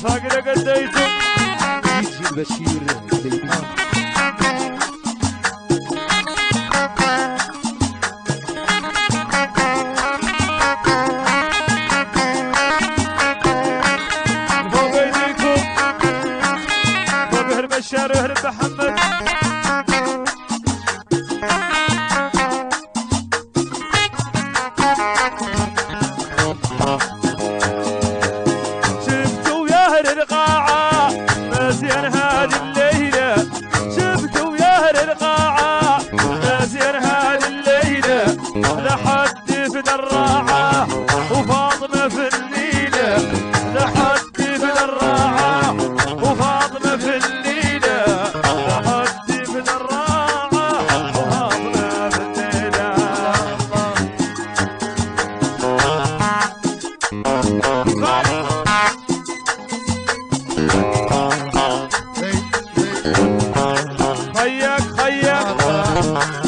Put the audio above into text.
صاقنا قديتم يجي البشير فوق ايديكم فوق هرب الشارع وهرب محمد شفتوا يا اهل القاعة مزيان هذه الليلة شفتوا يا اهل القاعة مزيان هذه الليلة لحد في دراعة وفاطمة في الليلة لحد في دراعة وفاطمة في الليلة لحد في دراعة وفاطمة في الليلة خيك خيك